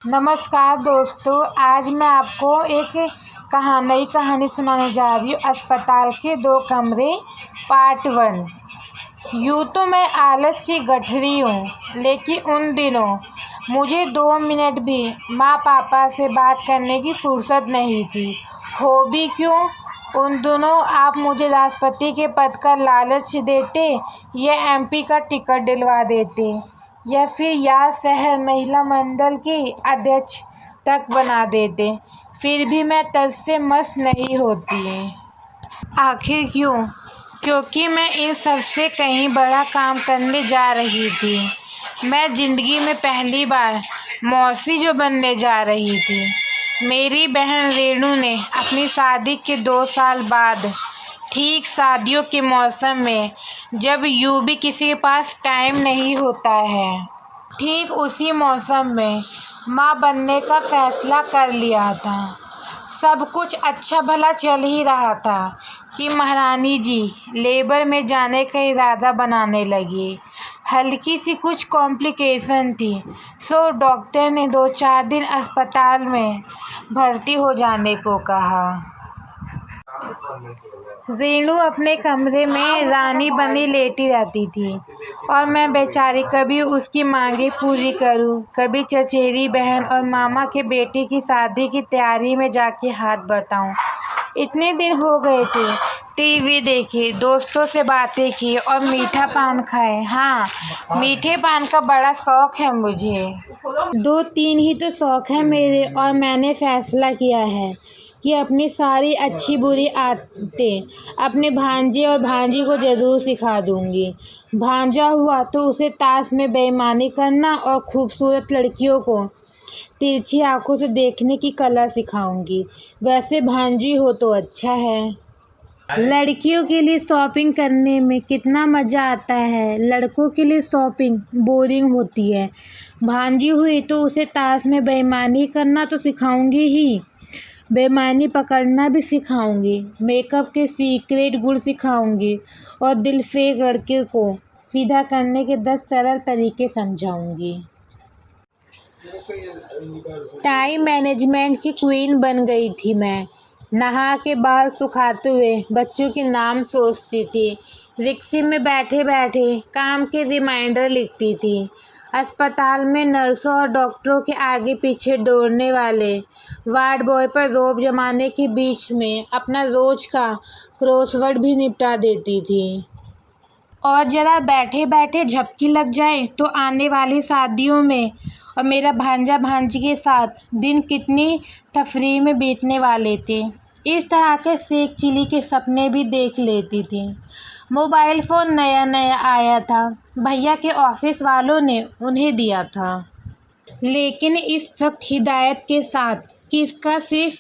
नमस्कार दोस्तों, आज मैं आपको एक नई कहानी सुनाने जा रही हूँ। अस्पताल के 2 कमरे पार्ट 1। यूँ तो मैं आलस की गठरी हूँ, लेकिन उन दिनों मुझे 2 मिनट भी माँ पापा से बात करने की फुर्सत नहीं थी। हो भी क्यों? उन दिनों आप मुझे राष्ट्रपति के पद का लालच देते या एमपी का टिकट दिलवा देते या फिर या शहर महिला मंडल की अध्यक्ष तक बना देते, फिर भी मैं तब से मस्त नहीं होती। आखिर क्यों? क्योंकि मैं इन सब से कहीं बड़ा काम करने जा रही थी। मैं ज़िंदगी में पहली बार मौसी जो बनने जा रही थी। मेरी बहन रेणु ने अपनी शादी के 2 साल बाद, ठीक शादियों के मौसम में, जब यूँ भी किसी के पास टाइम नहीं होता है, ठीक उसी मौसम में माँ बनने का फैसला कर लिया था। सब कुछ अच्छा भला चल ही रहा था कि महारानी जी लेबर में जाने का इरादा बनाने लगी। हल्की सी कुछ कॉम्प्लिकेशन थी, सो डॉक्टर ने 2-4 दिन अस्पताल में भर्ती हो जाने को कहा। रेणु अपने कमरे में रानी बनी लेटी रहती थी और मैं बेचारी कभी उसकी मांगें पूरी करूं, कभी चचेरी बहन और मामा के बेटे की शादी की तैयारी में जाके हाथ बटाऊं। इतने दिन हो गए थे, टीवी देखे, दोस्तों से बातें की और मीठा पान खाए। हाँ, मीठे पान का बड़ा शौक है मुझे। 2-3 ही तो शौक है मेरे, और मैंने फैसला किया है कि अपनी सारी अच्छी बुरी आदतें अपने भांजे और भांजी को ज़रूर सिखा दूंगी। भांजा हुआ तो उसे ताश में बेईमानी करना और खूबसूरत लड़कियों को तिरछी आंखों से देखने की कला सिखाऊंगी। वैसे भांजी हो तो अच्छा है। लड़कियों के लिए शॉपिंग करने में कितना मज़ा आता है, लड़कों के लिए शॉपिंग बोरिंग होती है। भांजी हुई तो उसे ताश में बेईमानी करना तो सिखाऊंगी ही, बेईमानी पकड़ना भी सिखाऊंगी, मेकअप के सीक्रेट गुण सिखाऊंगी और दिल फेंक लड़के को सीधा करने के 10 सरल तरीके समझाऊंगी। टाइम मैनेजमेंट की क्वीन बन गई थी मैं। नहा के बाल सुखाते हुए बच्चों के नाम सोचती थी, रिक्शे में बैठे बैठे काम के रिमाइंडर लिखती थी, अस्पताल में नर्सों और डॉक्टरों के आगे पीछे दौड़ने वाले वार्ड बॉय पर रौब जमाने के बीच में अपना रोज का क्रॉसवर्ड भी निपटा देती थी। और ज़रा बैठे बैठे झपकी लग जाए तो आने वाली शादियों में और मेरा भांजा भांजी के साथ दिन कितनी तफरीह में बीतने वाले थे, इस तरह के सेक चिली के सपने भी देख लेती थी। मोबाइल फ़ोन नया नया आया था, भैया के ऑफिस वालों ने उन्हें दिया था, लेकिन इस सख्त हिदायत के साथ कि इसका सिर्फ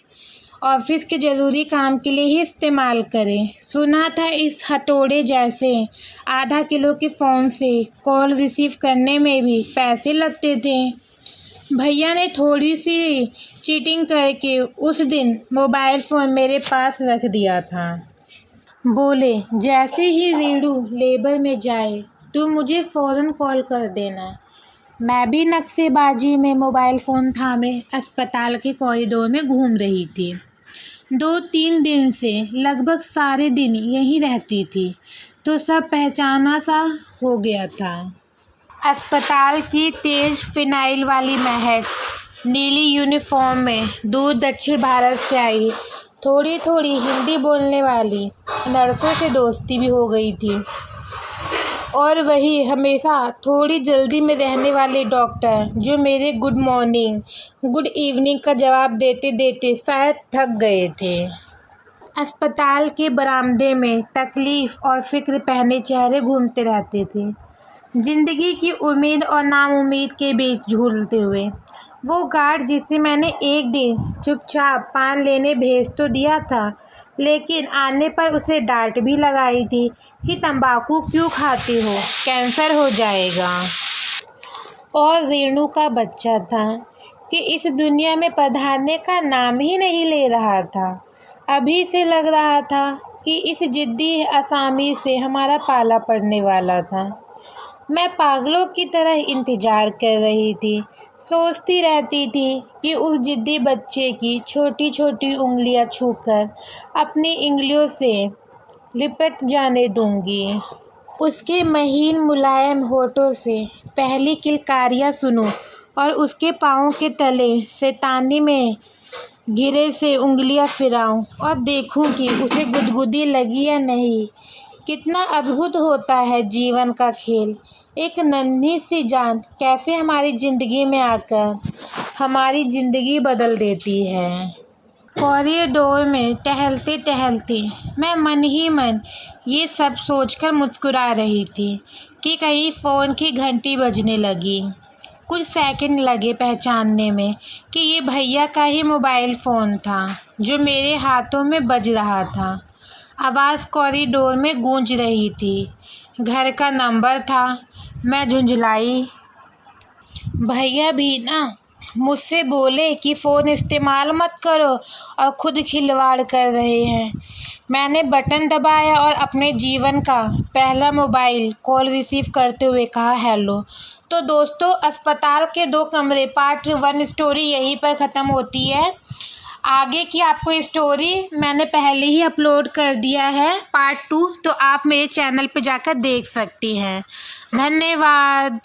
ऑफिस के ज़रूरी काम के लिए ही इस्तेमाल करें। सुना था इस हथौड़े जैसे आधा किलो के फ़ोन से कॉल रिसीव करने में भी पैसे लगते थे। भैया ने थोड़ी सी चीटिंग करके उस दिन मोबाइल फ़ोन मेरे पास रख दिया था। बोले, जैसे ही रेणु लेबर में जाए तो मुझे फ़ौरन कॉल कर देना। मैं भी नक्शेबाजी में मोबाइल फ़ोन थामे अस्पताल के कॉरिडोर में घूम रही थी। 2-3 दिन से लगभग सारे दिन यहीं रहती थी, तो सब पहचाना सा हो गया था। अस्पताल की तेज फिनाइल वाली महक, नीली यूनिफॉर्म में दूर दक्षिण भारत से आई थोड़ी थोड़ी हिंदी बोलने वाली नर्सों से दोस्ती भी हो गई थी, और वही हमेशा थोड़ी जल्दी में रहने वाले डॉक्टर जो मेरे गुड मॉर्निंग गुड इवनिंग का जवाब देते देते शायद थक गए थे। अस्पताल के बरामदे में तकलीफ़ और फिक्र पहने चेहरे घूमते रहते थे, जिंदगी की उम्मीद और नाउम्मीद के बीच झूलते हुए। वो गार्ड जिसे मैंने एक दिन चुपचाप पान लेने भेज तो दिया था, लेकिन आने पर उसे डांट भी लगाई थी कि तंबाकू क्यों खाते हो, कैंसर हो जाएगा। और रेणु का बच्चा था कि इस दुनिया में पधारने का नाम ही नहीं ले रहा था। अभी से लग रहा था कि इस जिद्दी असामी से हमारा पाला पड़ने वाला था। मैं पागलों की तरह इंतज़ार कर रही थी, सोचती रहती थी कि उस ज़िद्दी बच्चे की छोटी छोटी उंगलियां छूकर अपनी उंगलियों से लिपट जाने दूंगी, उसके महीन मुलायम होठों से पहली किलकारियां सुनूं और उसके पाँव के तले शैतानी में गिरे से उंगलियां फिराऊं और देखूं कि उसे गुदगुदी लगी या नहीं। कितना अद्भुत होता है जीवन का खेल। एक नन्ही सी जान कैसे हमारी ज़िंदगी में आकर हमारी ज़िंदगी बदल देती है। कॉरिडोर में टहलते टहलते मैं मन ही मन ये सब सोचकर मुस्कुरा रही थी कि कहीं फ़ोन की घंटी बजने लगी। कुछ सेकंड लगे पहचानने में कि ये भैया का ही मोबाइल फ़ोन था जो मेरे हाथों में बज रहा था। आवाज़ कॉरिडोर में गूंज रही थी। घर का नंबर था। मैं झुंझलाई। भैया भी ना मुझसे बोले कि फ़ोन इस्तेमाल मत करो और खुद खिलवाड़ कर रहे हैं। मैंने बटन दबाया और अपने जीवन का पहला मोबाइल कॉल रिसीव करते हुए कहा हेलो। तो दोस्तों, अस्पताल के 2 कमरे पार्ट 1 स्टोरी यहीं पर ख़त्म होती है। आगे की आपको स्टोरी मैंने पहले ही अपलोड कर दिया है पार्ट 2, तो आप मेरे चैनल पे जाकर देख सकती हैं। धन्यवाद।